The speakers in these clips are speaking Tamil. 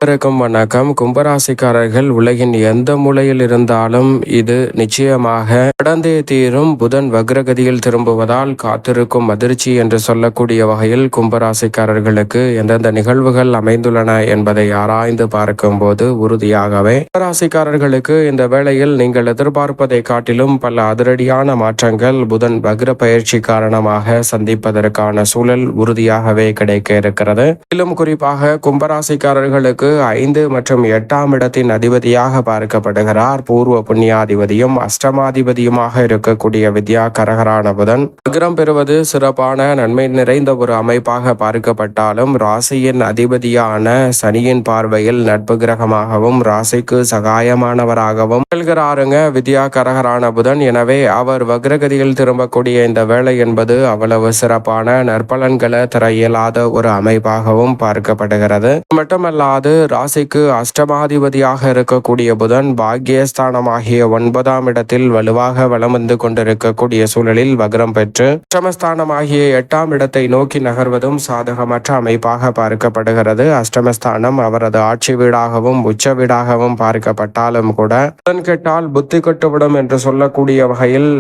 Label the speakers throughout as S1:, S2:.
S1: அனைவருக்கும் வணக்கம். கும்பராசிக்காரர்கள் உலகின் எந்த மூலையில் இருந்தாலும் இது நிச்சயமாக கடந்தே தீரும். புதன் வக்ரகதியில் திரும்புவதால் காத்திருக்கும் அதிர்ச்சி என்று சொல்லக்கூடிய வகையில் கும்பராசிக்காரர்களுக்கு எந்தெந்த நிகழ்வுகள் அமைந்துள்ளன என்பதை ஆராய்ந்து பார்க்கும்போது உறுதியாகவே கும்பராசிக்காரர்களுக்கு இந்த வேளையில் நீங்கள் எதிர்பார்ப்பதை காட்டிலும் பல அதிரடியான மாற்றங்கள் புதன் வக்ர பயிற்சி காரணமாக சந்திப்பதற்கான சூழல் உறுதியாகவே கிடைக்க இருக்கிறது. மேலும் குறிப்பாக கும்பராசிக்காரர்களுக்கு 5 மற்றும் 8ஆம் இடத்தின் அதிபதியாக பார்க்கப்படுகிறார். பூர்வ புண்ணியாதிபதியும் அஷ்டமாதிபதியுமாக இருக்கக்கூடிய வித்யா கரகரான புதன் வக்ரம் பெறுவது சிறப்பான நன்மை நிறைந்த ஒரு அமைப்பாக பார்க்கப்பட்டாலும் ராசியின் அதிபதியான சனியின் பார்வையில் நட்பு கிரகமாகவும் ராசிக்கு சகாயமானவராகவும் செல்கிறாருங்க வித்யா கரகரான புதன். எனவே அவர் வக்ரகதியில் திரும்பக்கூடிய இந்த வேலை என்பது அவ்வளவு சிறப்பான நற்பலன்களை தர இயலாத ஒரு அமைப்பாகவும் பார்க்கப்படுகிறது. மட்டுமல்லாது ராசிக்கு அஷ்டமாதிபதியாக இருக்கக்கூடிய புதன் பாக்கியஸ்தானமாகிய 9ஆம் இடத்தில் வலுவாக வலம் வந்து கொண்டிருக்கக்கூடிய சூழலில் வக்ரம் பெற்று அஷ்டமஸ்தானமாகிய 8ஆம் இடத்தை நோக்கி நகர்வதும் சாதகமற்ற அமைப்பாக பார்க்கப்படுகிறது. அஷ்டமஸ்தானம் அவரது ஆட்சி வீடாகவும் உச்ச வீடாகவும் பார்க்கப்பட்டாலும் கூட புதன் கெட்டால் புத்தி கட்டுவிடும் என்று சொல்லக்கூடிய வகையில்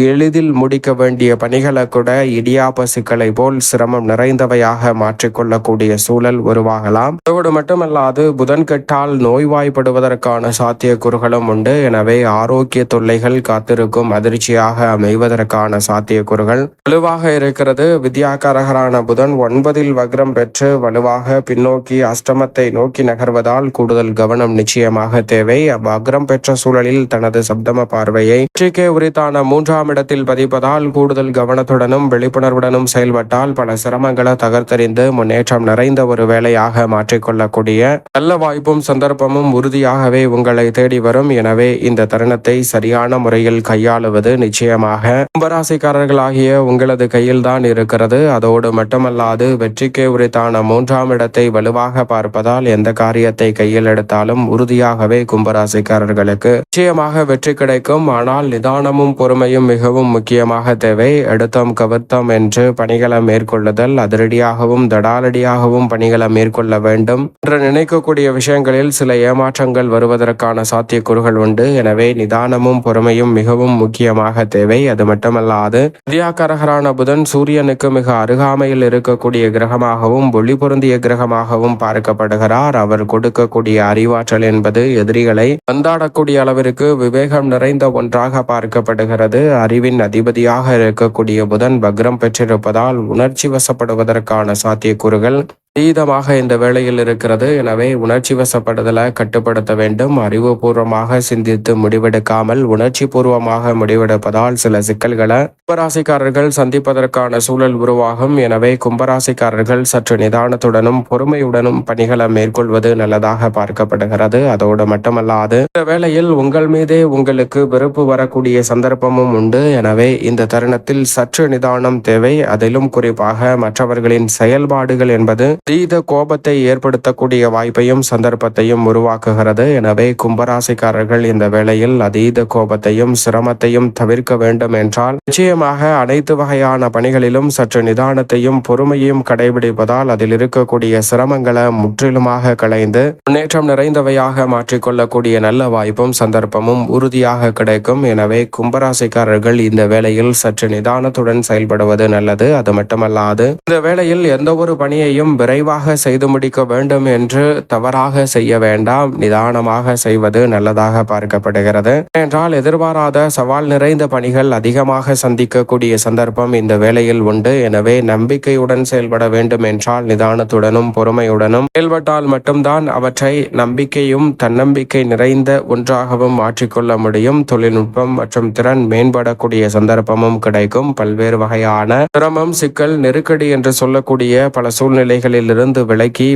S1: எளிதில் முடிக்க வேண்டிய பணிகளை கூட இடியாப்ப சிக்கலை போல் சிரமம் நிறைந்தவையாக மாற்றிக்கொள்ளக்கூடிய சூழல் உருவாகலாம். அதோடு மட்டுமல்லாது புதன் கெட்டால் நோய்வாய்ப்படுவதற்கான சாத்தியக்கூறுகளும் உண்டு. எனவே ஆரோக்கிய தொல்லைகள் காத்திருக்கும் அதிர்ச்சியாக அமைவதற்கான சாத்தியக்கூறுகள் வலுவாக இருக்கிறது. வித்யாகாரகரான புதன் 9இல் வக்ரம் பெற்று வலுவாக பின்னோக்கி அஷ்டமத்தை நோக்கி நகர்வதால் கூடுதல் கவனம் நிச்சயமாக தேவை. வக்ரம் பெற்ற சூழலில் தனது சப்தம பார்வையை வெற்றிக்கே உரித்தான 3ஆம் இடத்தில் பதிப்பதால் கூடுதல் கவனத்துடனும் விழிப்புணர்வுடனும் செயல்பட்டால் பல சிரமங்களை தகர்த்தெறிந்து முன்னேற்றம் நிறைந்த ஒரு வேலையாக மாற்றிக்கொள்ளக்கூடிய நல்ல வாய்ப்பும் சந்தர்ப்பமும் உறுதியாகவே உங்களை தேடி வரும். எனவே இந்த தருணத்தை சரியான முறையில் கையாளுவது நிச்சயமாக கும்பராசிக்காரர்களாகிய உங்களது கையில் தான் இருக்கிறது. அதோடு மட்டுமல்லாது வெற்றிக்கே உரித்தான 3ஆம் இடத்தை வலுவாக பார்ப்பதால் எந்த காரியத்தை கையில் எடுத்தாலும் உறுதியாகவே கும்பராசிக்காரர்களுக்கு நிச்சயமாக வெற்றி கிடைக்கும். ஆனால் நிதானமும் பொறுமையும் மிகவும் முக்கியமாக தேவை. எடுத்தோம் கவிர்த்தோம் என்று பணிகளை மேற்கொள்ளுதல், அதிரடியாகவும் தடாலடியாகவும் பணிகளை மேற்கொள்ள வேண்டும் என்று நினைக்கக்கூடிய விஷயங்களில் சில ஏமாற்றங்கள் வருவதற்கான சாத்தியக்கூறுகள் உண்டு. எனவே நிதானமும் பொறுமையும் மிகவும் முக்கியமாக தேவை. அது மட்டுமல்லாது வித்யாகரகரான புதன் சூரியனுக்கு மிக அருகாமையில் இருக்கக்கூடிய கிரகமாகவும் ஒளி பொருந்திய கிரகமாகவும் பார்க்கப்படுகிறார். அவர் கொடுக்கக்கூடிய அறிவாற்றல் என்பது எதிரிகளை வந்தாடக்கூடிய அளவிற்கு விவேகம் நிறைந்த ஒன்றாக பார்க்கப்படுகிறது. அறிவின் அதிபதியாக இருக்கக்கூடிய புதன் வக்ரம் பெற்றிருப்பதால் உணர்ச்சி வசப்படுவதற்கான சாத்தியக்கூறுகள் அதீதமாக இந்த வேளையில் இருக்கிறது. எனவே உணர்ச்சி வசப்படுதலை கட்டுப்படுத்த வேண்டும். அறிவுபூர்வமாக சிந்தித்து முடிவெடுக்காமல் உணர்ச்சி பூர்வமாக முடிவெடுப்பதால் சில சிக்கல்களை கும்பராசிக்காரர்கள் சந்திப்பதற்கான சூழல் உருவாகும். எனவே கும்பராசிக்காரர்கள் சற்று நிதானத்துடனும் பொறுமையுடனும் பணிகளை மேற்கொள்வது நல்லதாக பார்க்கப்படுகிறது. அதோடு மட்டுமல்லாது இந்த வேளையில் உங்கள் மீதே உங்களுக்கு வெறுப்பு வரக்கூடிய சந்தர்ப்பமும் உண்டு. எனவே இந்த தருணத்தில் சற்று நிதானம் தேவை. அதிலும் குறிப்பாக மற்றவர்களின் செயல்பாடுகள் என்பது அதீத கோபத்தை ஏற்படுத்தக்கூடிய வாய்ப்பையும் சந்தர்ப்பத்தையும் உருவாக்குகிறது. எனவே கும்பராசிக்காரர்கள் இந்த வேளையில் அதீத கோபத்தையும் சிரமத்தையும் தவிர்க்க வேண்டும் என்றால் நிச்சயமாக அனைத்து வகையான பணிகளிலும் சற்று நிதானத்தையும் பொறுமையும் கடைபிடிப்பதால் அதில் இருக்கக்கூடிய சிரமங்களை முற்றிலுமாக களைந்து முன்னேற்றம் நிறைந்தவையாக மாற்றிக்கொள்ளக்கூடிய நல்ல வாய்ப்பும் சந்தர்ப்பமும் உறுதியாக கிடைக்கும். எனவே கும்பராசிக்காரர்கள் இந்த வேளையில் சற்று நிதானத்துடன் செயல்படுவது நல்லது. அது மட்டுமல்லாது இந்த வேளையில் எந்த ஒரு பணியையும் விரைவாக செய்து முடிக்க வேண்டும் என்று தவறாக செய்ய வேண்டாம். நிதானமாக செய்வது நல்லதாக பார்க்கப்படுகிறது. என்றால் எதிர்பாராத சவால் நிறைந்த பணிகள் அதிகமாக சந்திக்கக்கூடிய சந்தர்ப்பம் இந்த வேளையில் உண்டு. எனவே நம்பிக்கையுடன் செயல்பட வேண்டும் என்றால் நிதானத்துடனும் பொறுமையுடனும் செயல்பட்டால் மட்டும்தான் அவற்றை நம்பிக்கையும் தன்னம்பிக்கை நிறைந்த ஒன்றாகவும் மாற்றிக்கொள்ள முடியும். தொழில்நுட்பம் மற்றும் திறன் மேம்படக்கூடிய சந்தர்ப்பமும் கிடைக்கும். பல்வேறு வகையான சிரமம், சிக்கல், நெருக்கடி என்று சொல்லக்கூடிய பல சூழ்நிலைகளில் இருந்து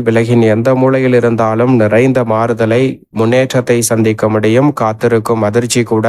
S1: விலகின் எந்த மூலையில் இருந்தாலும் நிறைந்த மாறுதலை முன்னேற்றத்தை சந்திக்க முடியும். காத்திருக்கும் அதிர்ச்சி கூட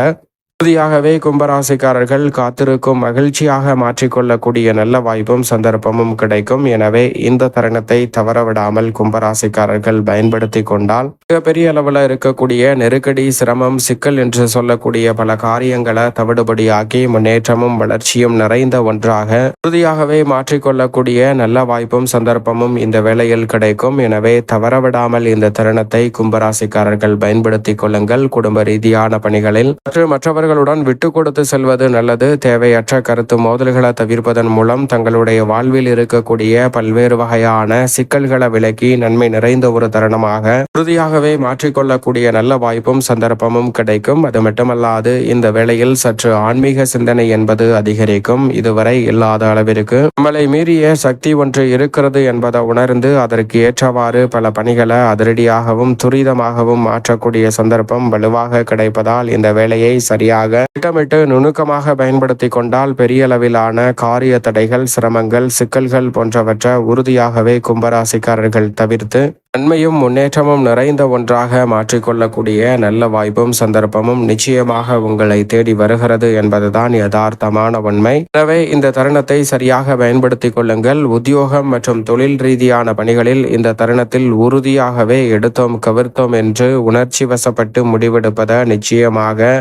S1: உறுதியாகவே கும்பராசிக்காரர்கள் காத்திருக்கும் மகிழ்ச்சியாக மாற்றிக்கொள்ளக்கூடிய நல்ல வாய்ப்பும் சந்தர்ப்பமும் கிடைக்கும். எனவே இந்த தருணத்தை தவறவிடாமல் கும்பராசிக்காரர்கள் பயன்படுத்தி கொண்டால் மிகப்பெரிய அளவில் இருக்கக்கூடிய நெருக்கடி, சிரமம், சிக்கல் என்று சொல்லக்கூடிய பல காரியங்களை தவிடுபடியாக்கி முன்னேற்றமும் வளர்ச்சியும் நிறைந்த ஒன்றாக உறுதியாகவே மாற்றிக்கொள்ளக்கூடிய நல்ல வாய்ப்பும் சந்தர்ப்பமும் இந்த வேளையில் கிடைக்கும். எனவே தவறவிடாமல் இந்த தருணத்தை கும்பராசிக்காரர்கள் பயன்படுத்திக் கொள்ளுங்கள். குடும்ப ரீதியான பணிகளில் மற்றவர்களுடன் விட்டு கொடுத்து செல்வது நல்லது. தேவையற்ற கருத்து மோதல்களை தவிர்ப்பதன் மூலம் தங்களுடைய வாழ்வில் இருக்கக்கூடிய பல்வேறு வகையான சிக்கல்களை விலக்கி நன்மை நிறைந்த ஒரு தருணமாக உறுதியாகவே மாற்றிக்கொள்ளக்கூடிய நல்ல வாய்ப்பும் சந்தர்ப்பமும் கிடைக்கும். அது மட்டுமல்லாது இந்த வேளையில் சற்று ஆன்மீக சிந்தனை என்பது அதிகரிக்கும். இதுவரை இல்லாத அளவிற்கு நம்மளை மீறிய சக்தி ஒன்று இருக்கிறது என்பதை உணர்ந்து அதற்கு ஏற்றவாறு பல பணிகளை அதிரடியாகவும் துரிதமாகவும் மாற்றக்கூடிய சந்தர்ப்பம் வலுவாக கிடைப்பதால் இந்த வேலையை சரியாக திட்டமிட்டு நுணுக்கமாக பயன்படுத்தி கொண்டால் பெரிய அளவிலான காரிய தடைகள், சிரமங்கள், சிக்கல்கள் போன்றவற்றை உறுதியாகவே கும்பராசிக்காரர்கள் தவிர்த்து நன்மையும் முன்னேற்றமும் நிறைந்த ஒன்றாக மாற்றிக்கொள்ளக்கூடிய நல்ல வாய்ப்பும் சந்தர்ப்பமும் நிச்சயமாக உங்களை தேடி வருகிறது என்பதுதான் யதார்த்தமான உண்மை. எனவே இந்த தருணத்தை சரியாக பயன்படுத்திக் கொள்ளுங்கள். உத்தியோகம் மற்றும் தொழில் ரீதியான பணிகளில் இந்த தருணத்தில் உறுதியாகவே எடுத்தோம் கவிர்த்தோம் என்று உணர்ச்சி வசப்பட்டு முடிவெடுப்பதை நிச்சயமாக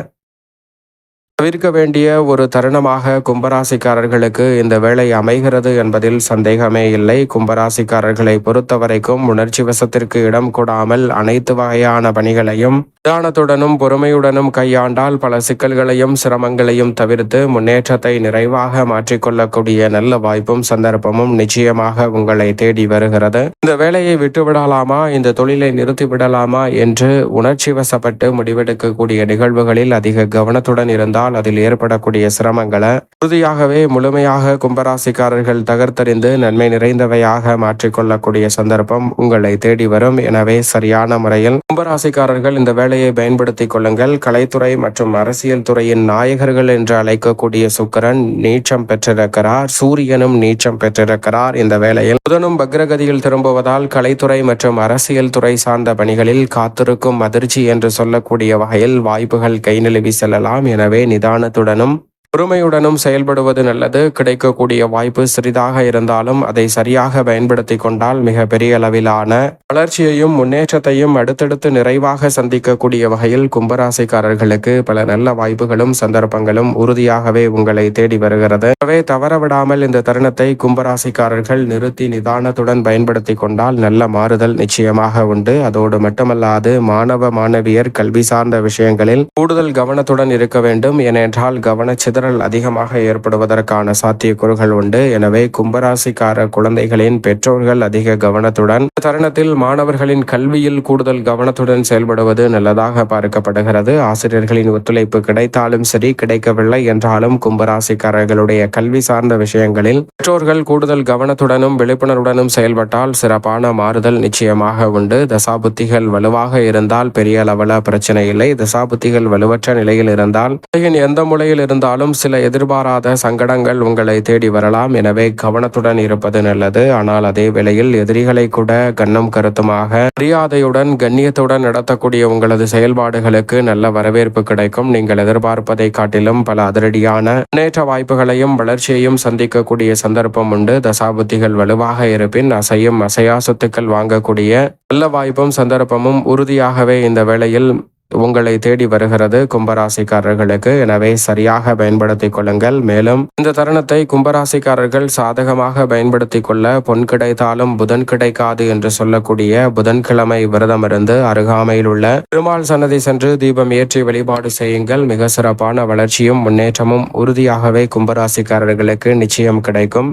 S1: தவிர்க்க வேண்டிய ஒரு தருணமாக கும்பராசிக்காரர்களுக்கு இந்த வேளை அமைகிறது என்பதில் சந்தேகமே இல்லை. கும்பராசிக்காரர்களை பொறுத்தவரைக்கும் உணர்ச்சி வசத்திற்கு இடம் கொடாமல் அனைத்து வகையான பணிகளையும் நிதானத்துடனும் பொறுமையுடனும் கையாண்டால் பல சிக்கல்களையும் சிரமங்களையும் தவிர்த்து முன்னேற்றத்தை நிறைவாக மாற்றிக்கொள்ளக்கூடிய நல்ல வாய்ப்பும் சந்தர்ப்பமும் நிச்சயமாக உங்களை தேடி வருகிறது. இந்த வேலையை விட்டுவிடலாமா, இந்த தொழிலை நிறுத்திவிடலாமா என்று உணர்ச்சி வசப்பட்டு முடிவெடுக்கக்கூடிய நிகழ்வுகளில் அதிக கவனத்துடன் இருந்தால் அதில் ஏற்படக்கூடிய சிரமங்களை உறுதியாகவே முழுமையாக கும்பராசிக்காரர்கள் தகர்த்தறிந்து நன்மை நிறைந்தவையாக மாற்றிக்கொள்ளக்கூடிய சந்தர்ப்பம் உங்களை தேடி வரும். எனவே சரியான முறையில் கும்பராசிக்காரர்கள் இந்த வேலையை பயன்படுத்திக் கொள்ளுங்கள். கலைத்துறை மற்றும் அரசியல் துறையின் நாயகர்கள் என்று அழைக்கக்கூடிய சுக்கிரன் நீச்சம் பெற்றிருக்கிறார். சூரியனும் நீச்சம் பெற்றிருக்கிறார். இந்த வேளையில் புதனும் வக்ரகதியில் திரும்புவதால் கலைத்துறை மற்றும் அரசியல் துறை சார்ந்த பணிகளில் காத்திருக்கும் அதிர்ச்சி என்று சொல்லக்கூடிய வகையில் வாய்ப்புகள் கை நழுவி செல்லலாம். எனவே நிதானத்துடனும் பொறுமையுடனும் செயல்படுவது நல்லது. கிடைக்கக்கூடிய வாய்ப்பு சிறிதாக இருந்தாலும் அதை சரியாக பயன்படுத்தி கொண்டால் மிக பெரிய அளவிலான வளர்ச்சியையும் முன்னேற்றத்தையும் அடுத்தடுத்து நிறைவாக சந்திக்கக்கூடிய வகையில் கும்பராசிக்காரர்களுக்கு பல நல்ல வாய்ப்புகளும் சந்தர்ப்பங்களும் உறுதியாகவே உங்களை தேடி வருகிறது. எனவே தவறவிடாமல் இந்த தருணத்தை கும்பராசிக்காரர்கள் நிறுத்தி நிதானத்துடன் பயன்படுத்தி கொண்டால் நல்ல மாறுதல் நிச்சயமாக உண்டு. அதோடு மட்டுமல்லாது மாணவ மாணவியர் கல்வி சார்ந்த விஷயங்களில் கூடுதல் கவனத்துடன் இருக்க வேண்டும். ஏனென்றால் கவனச்சிதறல் அதிகமாக ஏற்படுவதற்கான சாத்தியக்கூறுகள் உண்டு. எனவே கும்பராசிக்கார குழந்தைகளின் பெற்றோர்கள் அதிக கவனத்துடன் தருணத்தில் மாணவர்களின் கல்வியில் கூடுதல் கவனத்துடன் செயல்படுவது நல்லதாக பார்க்கப்படுகிறது. ஆசிரியர்களின் ஒத்துழைப்பு கிடைத்தாலும் சரி, கிடைக்கவில்லை என்றாலும் கும்பராசிக்காரர்களுடைய கல்வி சார்ந்த விஷயங்களில் பெற்றோர்கள் கூடுதல் கவனத்துடனும் விழிப்புணர்வுடனும் செயல்பட்டால் சிறப்பான மாறுதல் நிச்சயமாக உண்டு. தசாபுத்திகள் வலுவாக இருந்தால் பெரிய அளவில் பிரச்சனை இல்லை. தசாபுத்திகள் வலுவற்ற நிலையில் இருந்தால் எந்த மூலையில் இருந்தாலும் சில எதிர்பாராத சங்கடங்கள் உங்களை தேடி வரலாம். எனவே கவனத்துடன் இருப்பது நல்லது. ஆனால் அதே வேளையில் எதிரிகளை கூட கண்ணும் கருத்துமாக மரியாதையுடன் கண்ணியத்துடன் நடத்தக்கூடிய உங்களது செயல்பாடுகளுக்கு நல்ல வரவேற்பு கிடைக்கும். நீங்கள் எதிர்பார்ப்பதை காட்டிலும் பல அதிரடியான முன்னேற்ற வாய்ப்புகளையும் வளர்ச்சியையும் சந்திக்கக்கூடிய சந்தர்ப்பம் உண்டு. தசாபுத்திகள் வலுவாக இருப்பின் அசையும் அசையா சொத்துக்கள் வாங்கக்கூடிய நல்ல வாய்ப்பும் சந்தர்ப்பமும் உறுதியாகவே இந்த வேளையில் உங்களை தேடி வருகிறது கும்பராசிக்காரர்களுக்கு. எனவே சரியாக பயன்படுத்திக் கொள்ளுங்கள். மேலும் இந்த தருணத்தை கும்பராசிக்காரர்கள் சாதகமாக பயன்படுத்திக் கொள்ள பொன் கிடைத்தாலும் புதன் கிடைக்காது என்று சொல்லக்கூடிய புதன்கிழமை விரதமிருந்து அருகாமையில் உள்ள பெருமாள் சன்னதி சென்று தீபம் ஏற்றி வழிபாடு செய்யுங்கள். மிக சிறப்பான வளர்ச்சியும் முன்னேற்றமும் உறுதியாகவே கும்பராசிக்காரர்களுக்கு நிச்சயம் கிடைக்கும்.